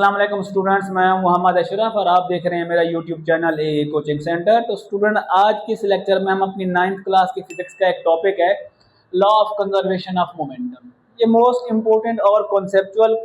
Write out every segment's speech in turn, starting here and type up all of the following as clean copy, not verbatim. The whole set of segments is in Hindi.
अस्सलाम वालेकुम स्टूडेंट्स, मैं हूं मोहम्मद अशरफ और आप देख रहे हैं मेरा यूट्यूब चैनल ए कोचिंग सेंटर। तो स्टूडेंट, आज के इस लेक्चर में हम अपनी 9th क्लास की फिजिक्स का एक टॉपिक है law of conservation of momentum. ये मोस्ट इंपॉर्टेंट और कॉन्सेप्चुअल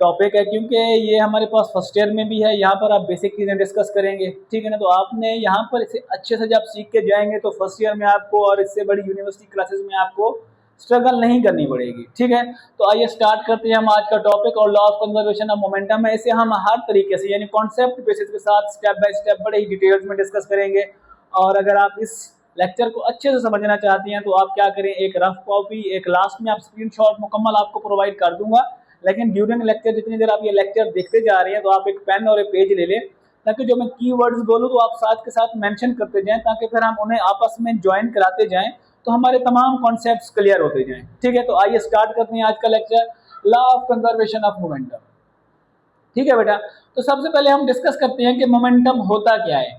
टॉपिक है क्योंकि ये हमारे पास फर्स्ट ईयर में भी है। यहाँ पर आप बेसिक चीज़ें डिस्कस करेंगे, ठीक है ना। तो आपने यहाँ पर इसे अच्छे से जब सीख के जाएंगे तो फर्स्ट ईयर में आपको और इससे बड़ी यूनिवर्सिटी क्लासेस में आपको स्ट्रगल नहीं करनी पड़ेगी, ठीक है। तो आइए स्टार्ट करते हैं हम आज का टॉपिक। और law of conservation of momentum है, इसे हम हर तरीके से यानी कॉन्सेप्ट बेसिस के साथ स्टेप बाय स्टेप बड़े ही डिटेल्स में डिस्कस करेंगे। और अगर आप इस लेक्चर को अच्छे से समझना चाहती हैं तो आप क्या करें, एक रफ कॉपी, एक लास्ट में आप स्क्रीनशॉट मुकम्मल आपको प्रोवाइड कर दूंगा। लेकिन ड्यूरिंग लेक्चर जितनी देर आप ये लेक्चर देखते जा रहे हैं तो आप एक पेन और एक पेज ले लें, ताकि जो मैं कीवर्ड्स बोलूँ तो आप साथ के साथ मेंशन करते जाएं, ताकि फिर हम उन्हें आपस में ज्वाइन कराते जाएं तो हमारे तमाम कॉन्सेप्ट्स क्लियर होते जाएं, ठीक है। तो आइए स्टार्ट करते हैं आज का lecture, law of conservation of momentum. ठीक है बेटा, तो सबसे पहले हम डिस्कस करते हैं कि मोमेंटम होता क्या है।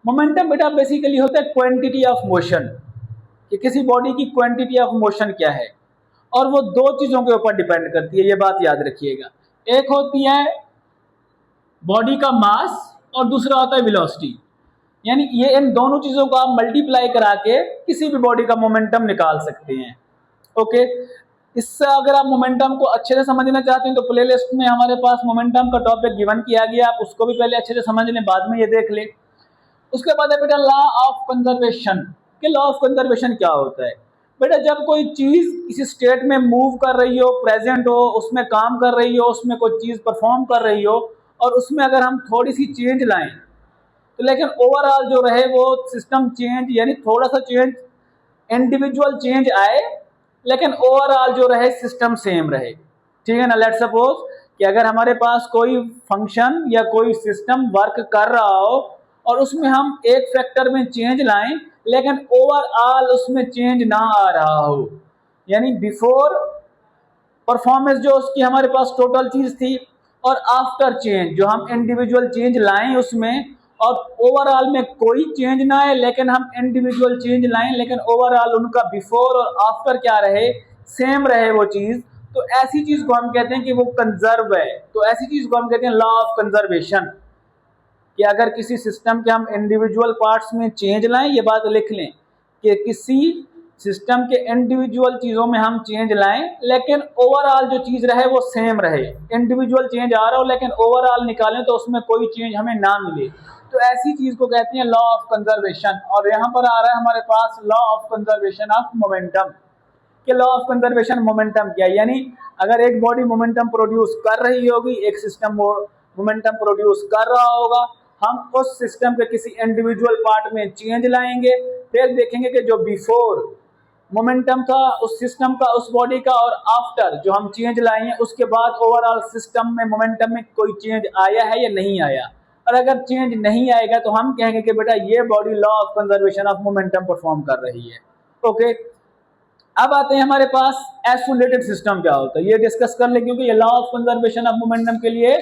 मोमेंटम बेटा बेसिकली होता है क्वांटिटी ऑफ मोशन, कि किसी बॉडी की क्वांटिटी ऑफ मोशन क्या है, और वो दो चीजों के ऊपर डिपेंड करती है, ये बात याद रखिएगा। एक होती है बॉडी का मास और दूसरा होता है वेलोसिटी। यानी ये इन दोनों चीजों को आप मल्टीप्लाई करा के किसी भी बॉडी का मोमेंटम निकाल सकते हैं। ओके, इससे अगर आप मोमेंटम को अच्छे से समझना चाहते हैं तो प्लेलिस्ट में हमारे पास मोमेंटम का टॉपिक गिवन किया गया, आप उसको भी पहले अच्छे से समझ लें, बाद में ये देख लें। उसके बाद है बेटा लॉ ऑफ कंजर्वेशन। कि लॉ ऑफ कंजर्वेशन क्या होता है बेटा, जब कोई चीज किसी स्टेट में मूव कर रही हो, प्रेजेंट हो, उसमें काम कर रही हो, उसमें कोई चीज परफॉर्म कर रही हो, और उसमें अगर हम थोड़ी सी चेंज लाएं तो लेकिन ओवरऑल जो रहे वो सिस्टम चेंज, यानी थोड़ा सा चेंज, इंडिविजुअल चेंज आए, लेकिन ओवरऑल जो रहे सिस्टम सेम रहे, ठीक है ना। लेट्स सपोज कि अगर हमारे पास कोई फंक्शन या कोई सिस्टम वर्क कर रहा हो और उसमें हम एक फैक्टर में चेंज लाएं, लेकिन ओवरऑल उसमें चेंज ना आ रहा हो, यानी बिफोर परफॉर्मेंस जो उसकी हमारे पास टोटल चीज थी, और आफ्टर चेंज जो हम इंडिविजुअल चेंज लाएं उसमें, और ओवरऑल में कोई चेंज ना आए लेकिन हम इंडिविजुअल चेंज लाएं, लेकिन ओवरऑल उनका बिफोर और आफ्टर क्या रहे, सेम रहे वो चीज, तो ऐसी चीज को हम कहते हैं कि वो कंजर्व है। तो ऐसी चीज को हम कहते हैं लॉ ऑफ कंजर्वेशन। कि अगर किसी सिस्टम के हम इंडिविजुअल पार्ट्स में चेंज लाएं, ये बात लिख लें कि किसी सिस्टम के इंडिविजुअल चीजों में हम चेंज लाएं, लेकिन ओवरऑल जो चीज रहे वो सेम रहे। इंडिविजुअल चेंज आ रहा हो लेकिन ओवरऑल निकालें तो उसमें कोई चेंज हमें ना मिले, तो ऐसी चीज को कहते हैं लॉ ऑफ कंजर्वेशन। और यहाँ पर आ रहा है हमारे पास law of conservation of momentum. कि लॉ ऑफ कंजर्वेशन मोमेंटम क्या है, यानी अगर एक बॉडी मोमेंटम प्रोड्यूस कर रही होगी, एक सिस्टम मोमेंटम प्रोड्यूस कर रहा होगा, हम उस सिस्टम के किसी इंडिविजुअल पार्ट में चेंज लाएंगे, फिर देखेंगे कि जो बिफोर मोमेंटम था उस सिस्टम का, उस बॉडी का, और आफ्टर जो हम चेंज लाए हैं उसके बाद ओवरऑल सिस्टम में मोमेंटम में कोई चेंज आया है या नहीं आया। और अगर चेंज नहीं आएगा तो हम कहेंगे कि बेटा ये body law of conservation of momentum perform कर रही है। ओके, अब आते हैं हमारे पास आइसोलेटेड सिस्टम क्या होता है, ये डिस्कस कर ले, क्योंकि ये law of conservation of momentum के लिए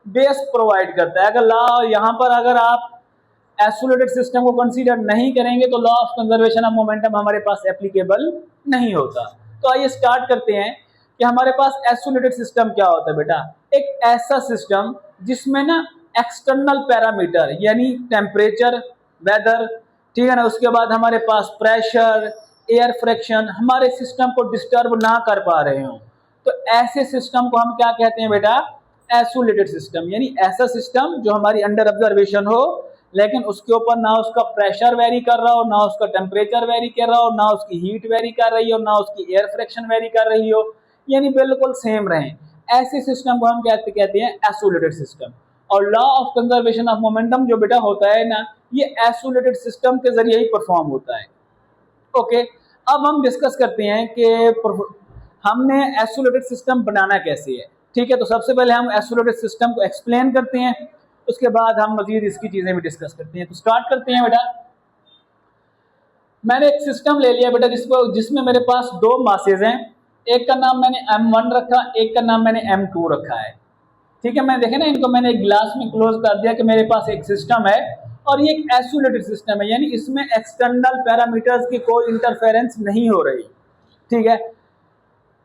बेस प्रोवाइड करता है। अगर लॉ यहाँ पर अगर आप आइसोलेटेड सिस्टम को कंसीडर नहीं करेंगे तो law of conservation of momentum हमारे पास एप्लीकेबल नहीं होता। तो आइए स्टार्ट करते हैं कि हमारे पास आइसोलेटेड सिस्टम क्या होता है बेटा। एक ऐसा सिस्टम जिसमें ना एक्सटर्नल पैरामीटर यानी टेम्परेचर, वेदर, ठीक है ना, उसके बाद हमारे पास प्रेशर, एयर फ्रिक्शन हमारे सिस्टम को डिस्टर्ब ना कर पा रहे हो, तो ऐसे सिस्टम को हम क्या कहते हैं बेटा, आइसोलेटेड सिस्टम। यानी ऐसा सिस्टम जो हमारी अंडर ऑब्जर्वेशन हो, लेकिन उसके ऊपर ना उसका प्रेशर वेरी कर रहा हो, ना उसका टेम्परेचर वेरी कर रहा हो, ना उसकी हीट वेरी कर रही हो, ना उसकी एयर फ्रिक्शन वेरी कर रही हो, यानी बिल्कुल सेम रहे, ऐसे सिस्टम को हम कहते हैं आइसोलेटेड सिस्टम। और law of conservation of momentum जो बेटा होता है ना, ये आइसोलेटेड सिस्टम के जरिए ही परफॉर्म होता है। ओके, अब हम डिस्कस करते हैं कि हमने आइसोलेटेड सिस्टम बनाना कैसे है। ठीक है, तो सबसे पहले हम आइसोलेटेड सिस्टम को एक्सप्लेन करते हैं, उसके बाद हम मजीद इसकी चीजें भी डिस्कस करते हैं। तो स्टार्ट करते हैं बेटा। मैंने एक सिस्टम ले लिया बेटा जिसमें मेरे पास दो मासेज हैं, एक का नाम मैंने M1 रखा, एक का नाम मैंने M2 रखा है। ठीक है, मैं देखे ना, इनको मैंने एक ग्लास में क्लोज कर दिया कि मेरे पास एक सिस्टम है और ये एक आइसोलेटेड सिस्टम है, यानी इसमें एक्सटर्नल पैरामीटर्स की कोई इंटरफेरेंस नहीं हो रही। ठीक है,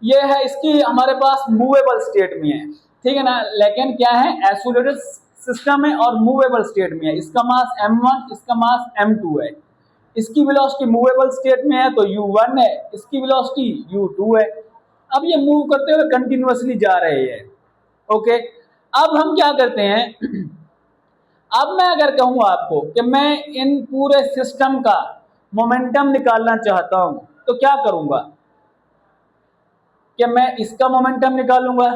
ये है इसकी हमारे पास मूवेबल स्टेट में है। ठीक है ना। लेकिन क्या है, आइसोलेटेड सिस्टम है और मूवेबल स्टेट में है। इसका मास m1, इसका मास m2 है। इसकी वेलोसिटी मूवेबल स्टेट में है तो u1 है, इसकी वेलोसिटी u2 है। अब ये मूव करते हुए कंटिन्यूअसली जा रहे हैं। ओके, अब हम क्या करते हैं, अब मैं अगर कहूँ आपको कि मैं इन पूरे सिस्टम का मोमेंटम निकालना चाहता हूं तो क्या करूंगा कि मैं इसका मोमेंटम निकालूंगा,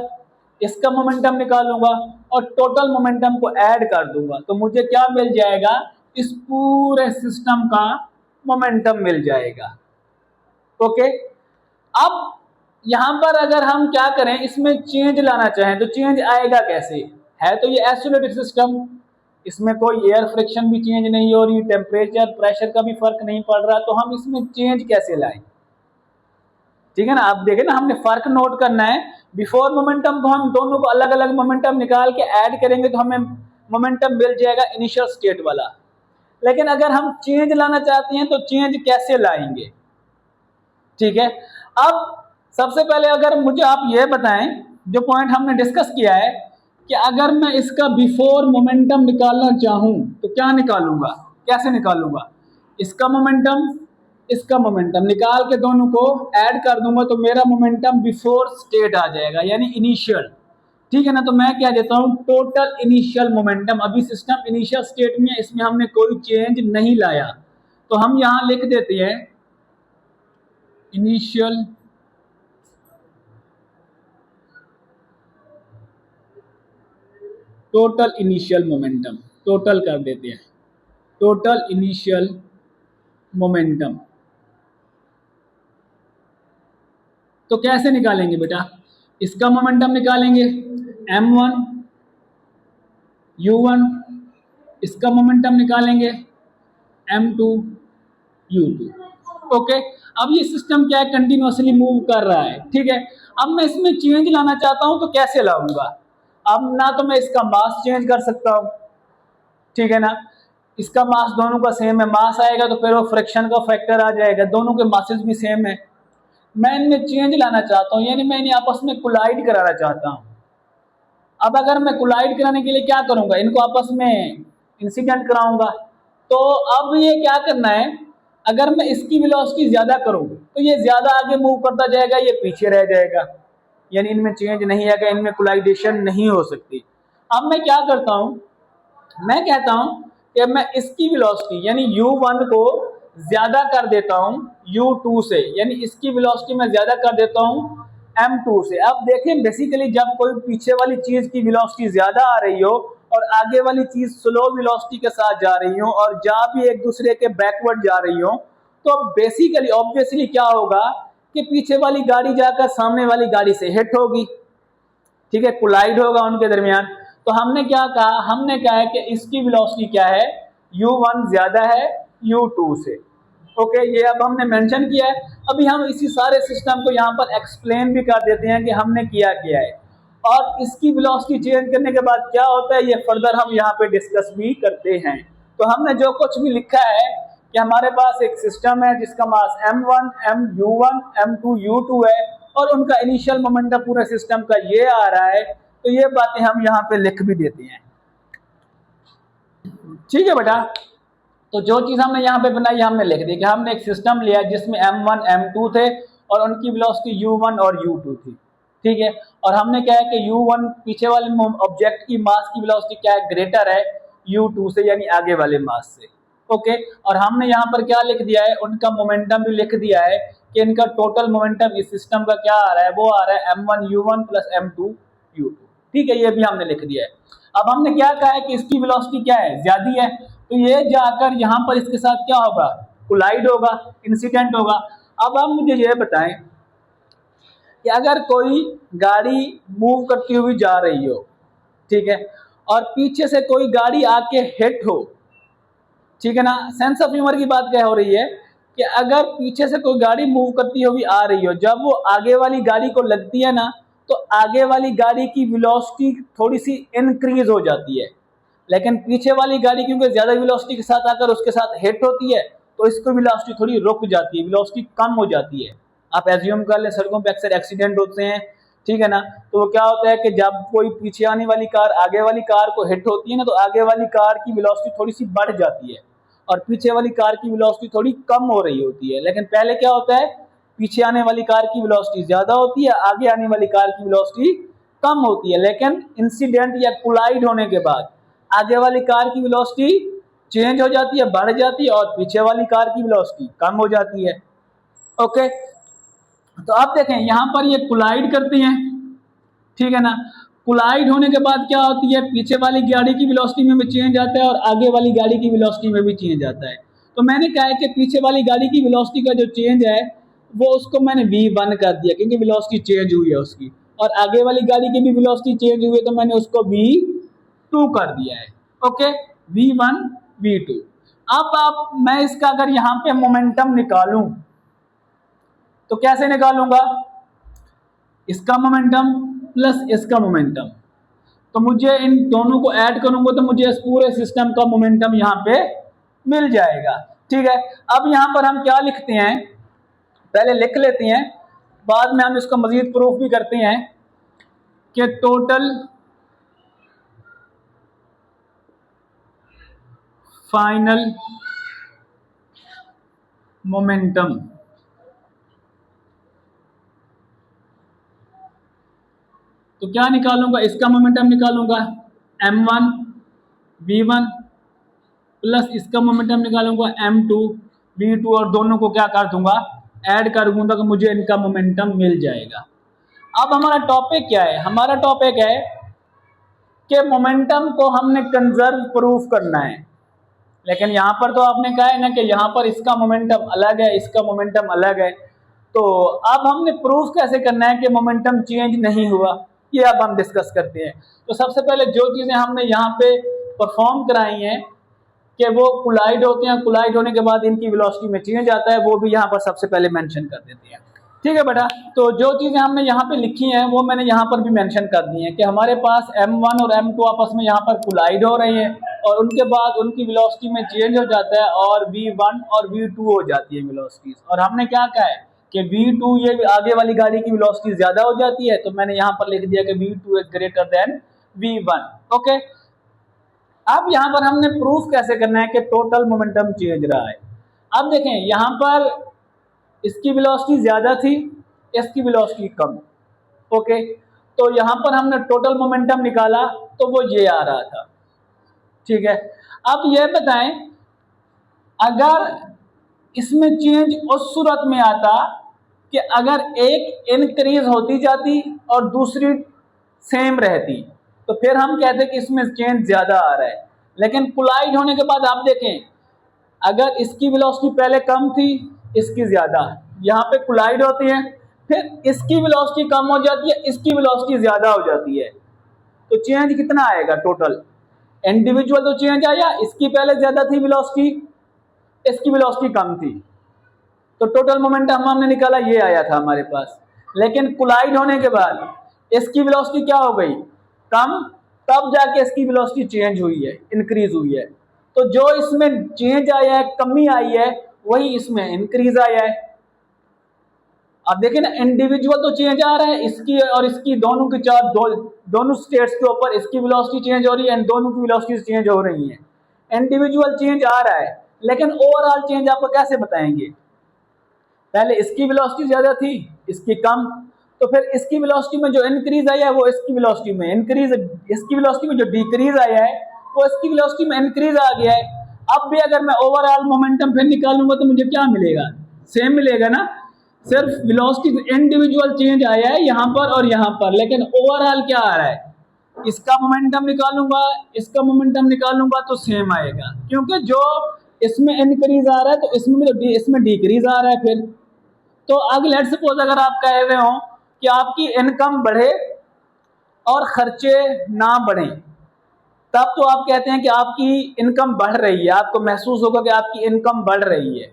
इसका मोमेंटम निकालूंगा और टोटल मोमेंटम को ऐड कर दूंगा, तो मुझे क्या मिल जाएगा, इस पूरे सिस्टम का मोमेंटम मिल जाएगा। ओके, अब यहां पर अगर हम क्या करें, इसमें चेंज लाना चाहें तो चेंज आएगा कैसे, है तो ये आइसोलेटेड सिस्टम, इसमें कोई एयर फ्रिक्शन भी चेंज नहीं हो रही, टेम्परेचर प्रेशर का भी फर्क नहीं पड़ रहा, तो हम इसमें चेंज कैसे लाएं। ठीक है ना, आप देखें ना, हमने फर्क नोट करना है। बिफोर मोमेंटम तो हम दोनों को अलग अलग मोमेंटम निकाल के ऐड करेंगे तो हमें मोमेंटम मिल जाएगा इनिशियल स्टेट वाला। लेकिन अगर हम चेंज लाना चाहते हैं तो चेंज कैसे लाएंगे। ठीक है, अब सबसे पहले अगर मुझे आप ये बताएं, जो पॉइंट हमने डिस्कस किया है कि अगर मैं इसका बिफोर मोमेंटम निकालना चाहूं तो क्या निकालूंगा, कैसे निकालूंगा, इसका मोमेंटम, इसका मोमेंटम निकाल के दोनों को ऐड कर दूंगा तो मेरा मोमेंटम बिफोर स्टेट आ जाएगा, यानी इनिशियल। ठीक है ना, तो मैं क्या देता हूं, टोटल इनिशियल मोमेंटम। अभी सिस्टम इनिशियल स्टेट में है, इसमें हमने कोई चेंज नहीं लाया, तो हम यहां लिख देते हैं initial total initial momentum, total कर देते हैं टोटल इनिशियल मोमेंटम। तो कैसे निकालेंगे बेटा, इसका मोमेंटम निकालेंगे m1 u1, इसका मोमेंटम निकालेंगे m2 u2। ओके, अब ये सिस्टम क्या है, कंटिन्यूअसली मूव कर रहा है। ठीक है, अब मैं इसमें चेंज लाना चाहता हूं तो कैसे लाऊंगा। अब ना तो मैं इसका मास चेंज कर सकता हूं, ठीक है ना, इसका मास दोनों का सेम है, मास आएगा तो फिर वो फ्रिक्शन का फैक्टर आ जाएगा, दोनों के मासेस भी सेम है। मैं इनमें चेंज लाना चाहता हूं, यानी मैं इन्हें आपस में कोलाइड कराना चाहता हूं। अब अगर मैं कोलाइड कराने के लिए क्या करूंगा, इनको आपस में इंसिडेंट कराऊंगा। तो अब ये क्या करना है, अगर मैं इसकी वेलोसिटी ज्यादा करूं तो ये ज्यादा आगे मूव करता जाएगा, ये पीछे रह जाएगा, यानी इनमें चेंज नहीं आएगा, इनमें कोलाइडेशन नहीं हो सकती। अब मैं क्या करता हूं, मैं कहता हूं कि मैं इसकी वेलोसिटी यानी u1 को ज्यादा कर देता हूं u2 से, यानी इसकी वेलोसिटी मैं ज्यादा कर देता हूं m2 से। अब देखें, बेसिकली जब कोई पीछे वाली चीज की वेलोसिटी ज्यादा आ रही हो और आगे वाली चीज स्लो वेलोसिटी के साथ जा रही हो और जहां भी एक दूसरे के बैकवर्ड जा रही हो, तो बेसिकली ऑब्वियसली क्या होगा कि पीछे वाली गाड़ी जाकर सामने वाली गाड़ी से हिट होगी। ठीक है, कोलाइड होगा उनके दरमियान। तो हमने क्या कहा, हमने कहा है कि इसकी वेलोसिटी क्या है, u1 ज्यादा है u2 से। ओके, ये अब हमने मेंशन किया है। अभी हम इसी सारे सिस्टम को यहाँ पर एक्सप्लेन भी कर देते हैं कि हमने किया क्या है और इसकी वेलोसिटी चेंज करने के बाद क्या होता है, ये फर्दर हम यहाँ पे डिस्कस भी करते हैं। तो हमने जो कुछ भी लिखा है कि हमारे पास एक सिस्टम है जिसका मास m1 mu1 m2 u2 है और उनका इनिशियल मोमेंटम पूरे सिस्टम का ये आ रहा है, तो ये बातें हम यहाँ पे लिख भी देते हैं। ठीक है बेटा, तो जो चीज हमने यहाँ पे बनाई हमने लिख दी कि हमने एक सिस्टम लिया जिसमें m1 m2 थे और उनकी वेलोसिटी u1 और u2 थी। ठीक है, और हमने क्या है कि u1 पीछे वाले ऑब्जेक्ट की मास की वेलोसिटी क्या है, ग्रेटर है u2 से, यानी आगे वाले मास से। ओके, और हमने यहाँ पर क्या लिख दिया है, उनका मोमेंटम भी लिख दिया है कि इनका टोटल मोमेंटम इस सिस्टम का क्या आ रहा है, वो आ रहा है m1 u1 plus m2 u2। ठीक है, ये भी हमने लिख दिया है। अब हमने क्या कहा है कि इसकी वेलोसिटी क्या है, ज्यादा है, तो ये जाकर यहाँ पर इसके साथ क्या होगा, कोलाइड होगा, इंसिडेंट होगा। अब आप मुझे ये बताएं कि अगर कोई गाड़ी मूव करती हुई जा रही हो, ठीक है, और पीछे से कोई गाड़ी आके हिट हो, ठीक है ना, सेंस ऑफ ह्यूमर की बात क्या हो रही है कि अगर पीछे से कोई गाड़ी मूव करती हुई आ रही हो, जब वो आगे वाली गाड़ी को लगती है ना, तो आगे वाली गाड़ी की वेलोसिटी थोड़ी सी इंक्रीज हो जाती है, लेकिन पीछे वाली गाड़ी क्योंकि ज्यादा वेलोसिटी के साथ आकर उसके साथ हिट होती है तो इसको वेलोसिटी थोड़ी रुक जाती है, वेलोसिटी कम हो जाती है। आप एज्यूम कर लें, सड़कों पे अक्सर एक्सीडेंट होते हैं, ठीक है ना। तो वो क्या होता है कि जब कोई पीछे आने वाली कार आगे वाली कार को हिट होती है ना, तो आगे वाली कार की वेलोसिटी थोड़ी सी बढ़ जाती है और पीछे वाली कार की वेलोसिटी थोड़ी कम हो रही होती है। लेकिन पहले क्या होता है, पीछे आने वाली कार की वेलोसिटी ज्यादा होती है, आगे आने वाली कार की वेलोसिटी कम होती है। लेकिन इंसिडेंट या कोलाइड होने के बाद आगे वाली कार की वेलोसिटी चेंज हो जाती है, बढ़ जाती है, और पीछे वाली कार की वेलोसिटी कम हो जाती है। ओके, तो आप देखें यहां पर ये कोलाइड करती हैं, ठीक है ना। कोलाइड होने के बाद क्या होती है, पीछे वाली गाड़ी की वेलोसिटी में भी चेंज आता है और आगे वाली गाड़ी की वेलोसिटी में भी चेंज आता है। तो मैंने कहा है कि पीछे वाली गाड़ी की वेलोसिटी का जो चेंज है वो उसको मैंने v1 कर दिया क्योंकि वेलोसिटी चेंज हुई है उसकी, और आगे वाली गाड़ी की भी वेलोसिटी चेंज हुई है तो मैंने उसको v2 कर दिया है। Okay, v1 v2। अब आप मैं इसका अगर यहां पे मोमेंटम निकालूं तो कैसे निकालूंगा, इसका मोमेंटम प्लस इसका मोमेंटम, तो मुझे इन दोनों को ऐड करूंगा तो मुझे इस पूरे सिस्टम का मोमेंटम यहां पे मिल जाएगा। ठीक है, अब यहां पर हम क्या लिखते हैं, पहले लिख लेते हैं, बाद में हम इसको मजीद प्रूफ भी करते हैं कि टोटल फाइनल मोमेंटम तो क्या निकालूंगा, इसका मोमेंटम निकालूंगा m1 v1 प्लस इसका मोमेंटम निकालूंगा m2 v2, और दोनों को क्या कर दूंगा, ऐड कर दूंगा तो मुझे इनका मोमेंटम मिल जाएगा। अब हमारा टॉपिक क्या है, हमारा टॉपिक है कि मोमेंटम को हमने कंजर्व प्रूफ करना है। लेकिन यहां पर तो आपने कहा है ना कि यहां पर इसका मोमेंटम अलग है, इसका मोमेंटम अलग है, तो अब हमने प्रूफ कैसे करना है कि मोमेंटम चेंज नहीं हुआ, ये अब हम डिस्कस करते हैं। तो सबसे पहले जो चीजें हमने यहाँ पे परफॉर्म कराई हैं कि वो कोलाइड होते हैं, कोलाइड होने के बाद इनकी वेलोसिटी में चेंज आता है, वो भी यहाँ पर सबसे पहले मेंशन कर देते हैं। ठीक है बेटा, तो जो चीजें हमने यहाँ पे लिखी हैं वो मैंने यहाँ पर भी मेंशन कर दी हैं कि हमारे पास m1 और m2 आपस में यहाँ पर कोलाइड हो रहे हैं और उनके बाद उनकी वेलोसिटी में चेंज हो जाता है और v1 और v2 हो जाती है वेलोसिटीज। और हमने क्या कहा है कि v2 ये आगे वाली गाड़ी की वेलोसिटी ज्यादा हो जाती है, तो मैंने यहाँ पर लिख दिया कि v2 is greater than v1। Okay, अब यहाँ पर हमने प्रूफ कैसे करना है कि टोटल मोमेंटम चेंज रहा है। अब देखें यहाँ पर इसकी वेलोसिटी ज्यादा थी, इसकी वेलोसिटी कम। ओके, तो यहां पर हमने टोटल मोमेंटम निकाला तो वो ये आ रहा था। ठीक है, अब ये बताएं अगर इसमें चेंज उस सूरत में आता कि अगर एक इंक्रीज होती जाती और दूसरी सेम रहती तो फिर हम कहते कि इसमें चेंज ज्यादा आ रहा है। लेकिन कोलाइड होने के बाद आप देखें अगर इसकी वेलोसिटी पहले कम थी, इसकी ज्यादा, यहाँ पे कोलाइड होती है, फिर इसकी वेलोसिटी कम हो जाती है, इसकी वेलोसिटी ज्यादा हो जाती है, तो चेंज कितना आएगा टोटल, इंडिविजुअल तो चेंज आया, इसकी पहले ज्यादा थी वेलोसिटी, इसकी वेलोसिटी कम थी, तो टोटल मोमेंटम हमने निकाला ये आया था हमारे पास। लेकिन कोलाइड होने के बाद इसकी वेलोसिटी क्या हो गई, कम, तब जाके इसकी वेलोसिटी चेंज हुई है, इंक्रीज हुई है। तो जो इसमें चेंज आया है, कमी आई है, वही इसमें इंक्रीज आया है। अब देखिए ना, इंडिविजुअल तो चेंज आ रहा है, इसकी और इसकी दोनों की दोनों स्टेट्स के ऊपर इसकी वेलोसिटी चेंज हो रही है, दोनों की वेलोसिटी चेंज हो रही है। इंडिविजुअल चेंज आ रहा है, लेकिन ओवरऑल चेंज आपको कैसे बताएंगे, पहले इसकी वेलोसिटी ज्यादा थी, इसकी कम, तो फिर इसकी वेलोसिटी में जो इंक्रीज आया है वो इसकी वेलोसिटी में इंक्रीज, इसकी वेलोसिटी में जो डिक्रीज आया है वो इसकी वेलोसिटी में इंक्रीज आ गया है। अब भी अगर मैं ओवरऑल मोमेंटम फिर निकालूंगा तो मुझे क्या मिलेगा, सेम मिलेगा ना, सिर्फ वेलोसिटी इंडिविजुअल चेंज आया है यहाँ पर और यहाँ पर, लेकिन ओवरऑल क्या आ रहा है, इसका मोमेंटम निकालूंगा, इसका मोमेंटम निकालूंगा तो सेम आएगा, क्योंकि जो इसमें इंक्रीज आ रहा है तो इसमें डिक्रीज आ रहा है। फिर तो अगर लेट्स सपोज अगर आप कह रहे हो कि आपकी इनकम बढ़े और खर्चे ना बढ़े, तब तो आप कहते हैं कि आपकी इनकम बढ़ रही है, आपको महसूस होगा कि आपकी इनकम बढ़ रही है।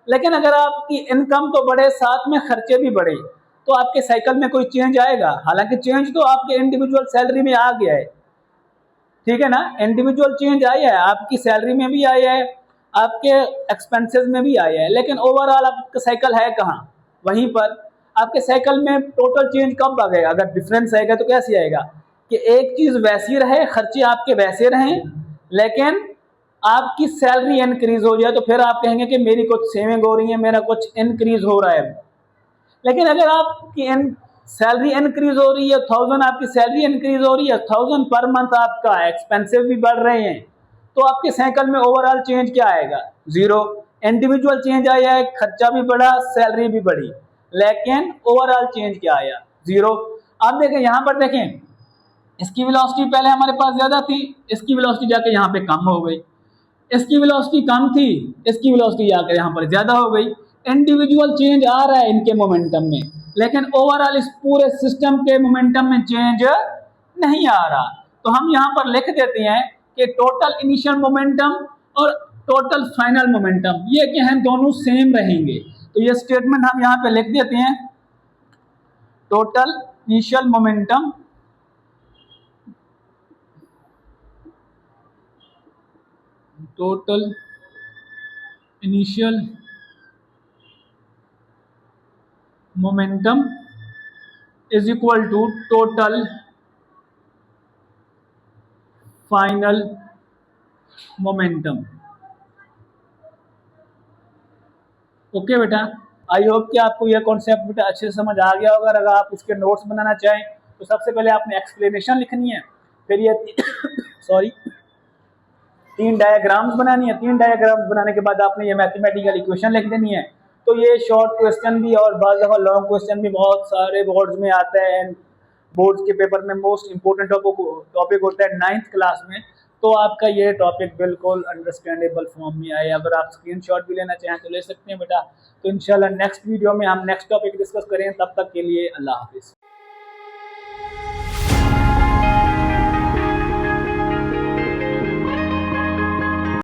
लेकिन अगर आपकी इनकम तो बढ़े साथ में खर्चे भी बढ़े तो आपके साइकिल में कोई चेंज आएगा, हालांकि चेंज तो आपके इंडिविजुअल सैलरी में आ गया है, ठीक है ना, इंडिविजुअल चेंज आया है, आपकी सैलरी में भी आया है, आपके एक्सपेंसेस में भी आया है, लेकिन ओवरऑल आपका साइकिल है कहाँ, वहीं पर। आपके साइकिल में टोटल चेंज कब आ गएगा? अगर डिफरेंस आएगा तो कैसे आएगा कि एक चीज वैसी रहे, खर्चे आपके वैसे रहें, लेकिन आपकी सैलरी इंक्रीज हो जाए, तो फिर आप कहेंगे कि मेरी कुछ सेविंग हो रही है, मेरा कुछ इंक्रीज हो रहा है। लेकिन अगर आपकी सैलरी इंक्रीज हो रही है, 1000 आपकी सैलरी इंक्रीज हो रही है, 1000 पर मंथ आपका एक्सपेंसिव भी बढ़ रहे हैं, तो आपके साइकिल में ओवरऑल चेंज क्या आएगा? जीरो। इंडिविजुअल चेंज आया है, खर्चा भी बढ़ा, सैलरी भी बढ़ी, लेकिन ओवरऑल चेंज क्या आया? जीरो। आप देखें यहां पर, देखें इसकी वेलोसिटी पहले हमारे पास ज्यादा थी, इसकी वेलोसिटी जाके यहाँ पे कम हो गई, इसकी वेलोसिटी कम थी, इसकी वेलोसिटी जाकर यहाँ पर ज्यादा हो गई। इंडिविजुअल चेंज आ रहा है इनके मोमेंटम में, लेकिन ओवरऑल इस पूरे सिस्टम के मोमेंटम में चेंज नहीं आ रहा। तो हम यहाँ पर लिख देते हैं कि टोटल इनिशियल मोमेंटम और टोटल फाइनल मोमेंटम ये क्या है, दोनों सेम रहेंगे। तो ये स्टेटमेंट हम यहाँ पे लिख देते हैं, total initial momentum total initial momentum is equal to total final momentum. Okay बेटा, आई होप कि आपको यह कॉन्सेप्ट बेटा अच्छे से समझ आ गया होगा। अगर आप इसके नोट्स बनाना चाहें तो सबसे पहले आपने एक्सप्लेनेशन लिखनी है, फिर ये सॉरी 3 डायग्राम्स बनानी है। 3 डायग्राम्स बनाने के बाद आपने ये मैथमेटिकल इक्वेशन लिख देनी है। तो ये शॉर्ट क्वेश्चन भी और बाद दफा लॉन्ग क्वेश्चन भी बहुत सारे बोर्ड्स में आता है। बोर्ड्स के पेपर में मोस्ट इंपोर्टेंट टॉपिक होता है 9th क्लास में। तो आपका ये टॉपिक बिल्कुल अंडरस्टैंडेबल फॉर्म में आए। अगर आप स्क्रीनशॉट भी लेना चाहें तो ले सकते हैं बेटा। तो इंशाल्लाह नेक्स्ट वीडियो में हम नेक्स्ट टॉपिक डिस्कस करें। तब तक के लिए अल्लाह हाफिज़।